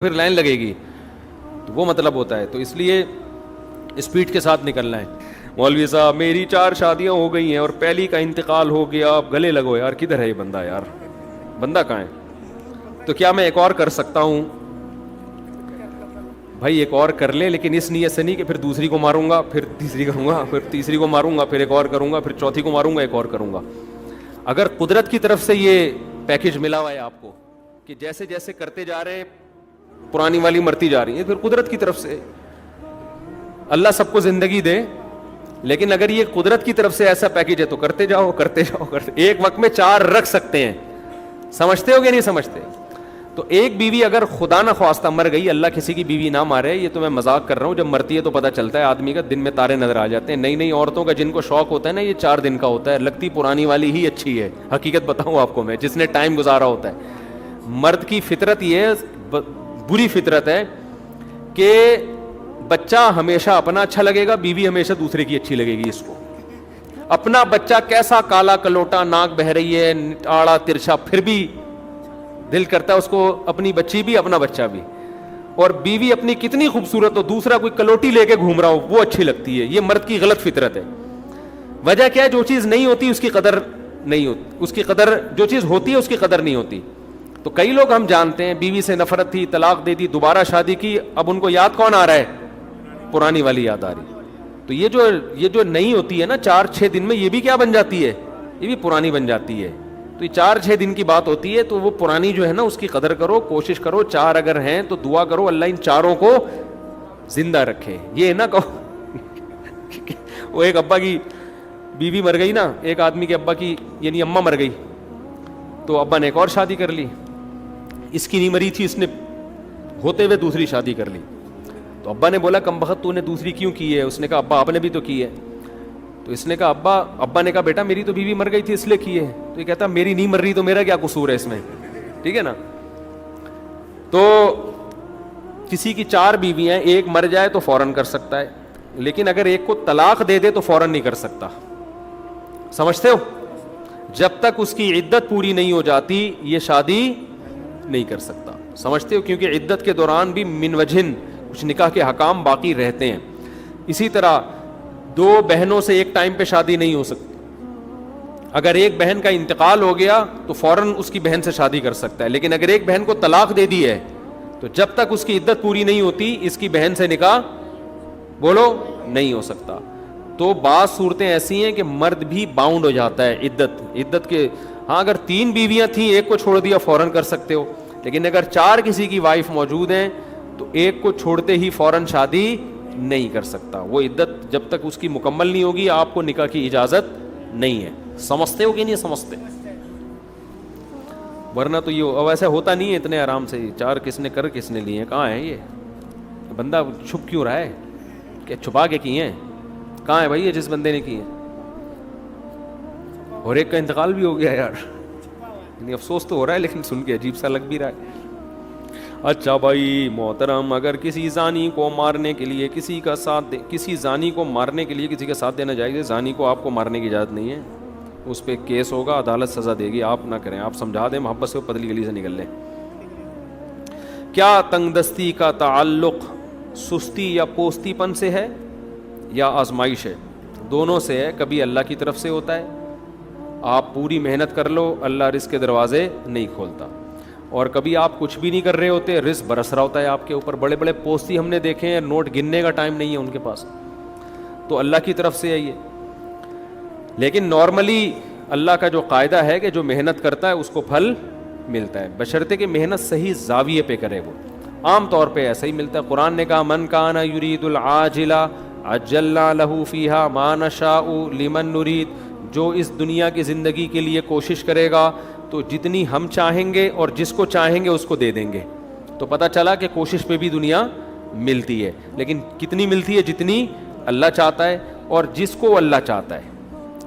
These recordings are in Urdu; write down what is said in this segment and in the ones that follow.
پھر لائن لگے گی، تو وہ مطلب ہوتا ہے. تو اس لیے اسپیڈ کے ساتھ نکلنا ہے. مولوی صاحب میری 4 شادیاں ہو گئی ہیں اور پہلی کا انتقال ہو گیا، آپ گلے لگو یار. کدھر ہے یہ بندہ یار؟ بندہ کہاں ہے؟ تو کیا میں ایک اور کر سکتا ہوں؟ بھائی ایک اور کر لے، لیکن اس نیت سے نہیں کہ پھر دوسری کو ماروں گا، پھر تیسری کروں گا، پھر تیسری کو ماروں گا، پھر ایک اور کروں گا، پھر چوتھی کو ماروں گا، ایک اور کروں گا. اگر قدرت کی طرف سے یہ پیکج ملا ہوا ہے آپ کو کہ جیسے جیسے کرتے جا رہے ہیں پرانی والی مرتی جا رہی ہے، پھر قدرت کی طرف سے اللہ سب کو زندگی دے. لیکن اگر یہ قدرت کی طرف سے ایسا پیکج ہے تو کرتے جاؤ کرتے جاؤ کرتے. ایک وقت میں 4 رکھ سکتے ہیں. سمجھتے ہو کہ نہیں سمجھتے؟ تو ایک بیوی اگر خدا نہ خواستہ مر گئی، اللہ کسی کی بیوی نہ مارے، یہ تو میں مذاق کر رہا ہوں، جب مرتی ہے تو پتہ چلتا ہے آدمی کا، دن میں تارے نظر آ جاتے ہیں. نئی نئی عورتوں کا جن کو شوق ہوتا ہے نا، یہ 4 دن کا ہوتا ہے، لگتی پرانی والی ہی اچھی ہے. حقیقت بتاؤں آپ کو میں، جس نے ٹائم گزارا ہوتا ہے. مرد کی فطرت یہ بری فطرت ہے کہ بچہ ہمیشہ اپنا اچھا لگے گا، بیوی ہمیشہ دوسرے کی اچھی لگے گی. اس کو اپنا بچہ کیسا کالا کلوٹا، ناک بہ رہی ہے، آڑا ترچھا، پھر بھی دل کرتا ہے اس کو اپنی بچی بھی، اپنا بچہ بھی. اور بیوی اپنی کتنی خوبصورت ہو، دوسرا کوئی کلوٹی لے کے گھوم رہا ہو، وہ اچھی لگتی ہے. یہ مرد کی غلط فطرت ہے. وجہ کیا ہے؟ جو چیز نہیں ہوتی اس کی قدر نہیں ہوتی، اس کی قدر، جو چیز ہوتی ہے اس کی قدر نہیں ہوتی. تو کئی لوگ ہم جانتے ہیں بیوی سے نفرت تھی، طلاق دے دی، دوبارہ شادی کی، اب ان کو یاد کون آ رہا ہے؟ پرانی والی یاد آ رہی. تو یہ جو نہیں ہوتی ہے نا 4-6 دن میں، یہ بھی کیا بن جاتی ہے؟ یہ بھی پرانی بن جاتی ہے. تو یہ 4-6 دن کی بات ہوتی ہے. تو وہ پرانی جو ہے نا اس کی قدر کرو، کوشش کرو. 4 اگر ہیں تو دعا کرو اللہ ان 4 کو زندہ رکھے. یہ نہ کہو وہ ایک ابا کی بیوی مر گئی نا، ایک آدمی کے ابا کی یعنی اماں مر گئی، تو ابا نے ایک اور شادی کر لی. اس کی نہیں مری تھی، اس نے ہوتے ہوئے دوسری شادی کر لی. تو ابا نے بولا کم بخت تو نے دوسری کیوں کی ہے؟ اس نے کہا ابا آپ نے بھی تو کی ہے. تو اس نے کہا ابا نے کہا بیٹا میری تو بیوی مر گئی تھی اس لیے کی ہے. تو یہ کہتا میری نہیں مر رہی تو میرا کیا قصور ہے اس میں؟ ٹھیک ہے نا. تو کسی کی 4 بیویاں، ایک مر جائے تو فوراً کر سکتا ہے، لیکن اگر ایک کو طلاق دے دے تو فوراً نہیں کر سکتا. سمجھتے ہو؟ جب تک اس کی عدت پوری نہیں ہو جاتی یہ شادی نہیں کر سکتا. سمجھتے ہو؟ کیونکہ عدت کے دوران بھی من وجہن کچھ نکاح کے حکام باقی رہتے ہیں. اسی طرح 2 بہنوں سے ایک ٹائم پہ شادی نہیں ہو سکتی. اگر ایک بہن کا انتقال ہو گیا تو فوراً اس کی بہن سے شادی کر سکتا ہے، لیکن اگر ایک بہن کو طلاق دے دی ہے تو جب تک اس کی عدت پوری نہیں ہوتی اس کی بہن سے نکاح بولو نہیں ہو سکتا. تو بعض صورتیں ایسی ہیں کہ مرد بھی باؤنڈ ہو جاتا ہے عدت کے. ہاں اگر 3 بیویاں تھیں، ایک کو چھوڑ دیا فوراً کر سکتے ہو، لیکن اگر 4 کسی کی وائف موجود ہیں تو ایک کو چھوڑتے ہی فوراً شادی نہیں کر سکتا. وہ عدت جب تک اس کی مکمل نہیں ہوگی آپ کو نکاح کی اجازت نہیں ہے. سمجھتے ہو کہ نہیں سمجھتے؟ ورنہ تو یہ اب ایسا ہوتا نہیں ہے اتنے آرام سے. 4 کس نے کس نے لیے ہیں؟ کہاں ہے یہ بندہ؟ چھپ کیوں رہا ہے؟ کہ چھپا کے کیے ہیں؟ کہاں ہے بھائی یہ جس بندے نے کی ہے؟ اور ایک کا انتقال بھی ہو گیا یار. افسوس تو ہو رہا ہے لیکن سن کے عجیب سا لگ بھی رہا ہے. اچھا بھائی محترم، اگر کسی زانی کو مارنے کے لیے کسی کا ساتھ دینا جائے، زانی کو آپ کو مارنے کی اجازت نہیں ہے. اس پہ کیس ہوگا، عدالت سزا دے گی. آپ نہ کریں، آپ سمجھا دیں محبت سے، پتلی گلی سے نکل لیں. کیا تنگ دستی کا تعلق سستی یا پوستی پن سے ہے یا آزمائش ہے؟ دونوں سے ہے. کبھی اللہ کی طرف سے ہوتا ہے، آپ پوری محنت کر لو اللہ رزق کے دروازے نہیں کھولتا. اور کبھی آپ کچھ بھی نہیں کر رہے ہوتے، رزق برس رہا ہوتا ہے آپ کے اوپر. بڑے بڑے پوستی ہم نے دیکھے ہیں، نوٹ گننے کا ٹائم نہیں ہے ان کے پاس. تو اللہ کی طرف سے ہے یہ. لیکن نارملی اللہ کا جو قاعدہ ہے کہ جو محنت کرتا ہے اس کو پھل ملتا ہے، بشرطے کہ محنت صحیح زاویے پہ کرے. وہ عام طور پہ ایسا ہی ملتا ہے. قرآن نے کہا من کان یرید العاجلہ عجلنا لہ فیہا ما نشاء لمن نرید. جو اس دنیا کی زندگی کے لیے کوشش کرے گا تو جتنی ہم چاہیں گے اور جس کو چاہیں گے اس کو دے دیں گے. تو پتہ چلا کہ کوشش پہ بھی دنیا ملتی ہے، لیکن کتنی ملتی ہے؟ جتنی اللہ چاہتا ہے اور جس کو اللہ چاہتا ہے.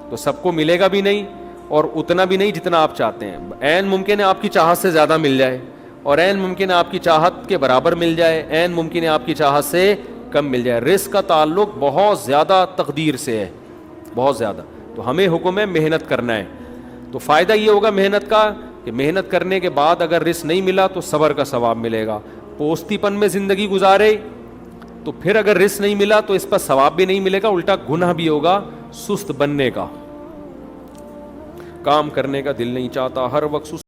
تو سب کو ملے گا بھی نہیں اور اتنا بھی نہیں جتنا آپ چاہتے ہیں. عین ممکن ہے آپ کی چاہت سے زیادہ مل جائے، اور عین ممکن ہے آپ کی چاہت کے برابر مل جائے، عین ممکن ہے آپ کی چاہت سے کم مل جائے. رزق کا تعلق بہت زیادہ تقدیر سے ہے، بہت زیادہ. تو ہمیں حکم ہے محنت کرنا ہے. تو فائدہ یہ ہوگا محنت کا کہ محنت کرنے کے بعد اگر رزق نہیں ملا تو صبر کا ثواب ملے گا، پوستی پن میں زندگی گزارے تو پھر اگر رزق نہیں ملا تو اس پر ثواب بھی نہیں ملے گا, الٹا گناہ بھی ہوگا سست بننے کا, کام کرنے کا دل نہیں چاہتا, ہر وقت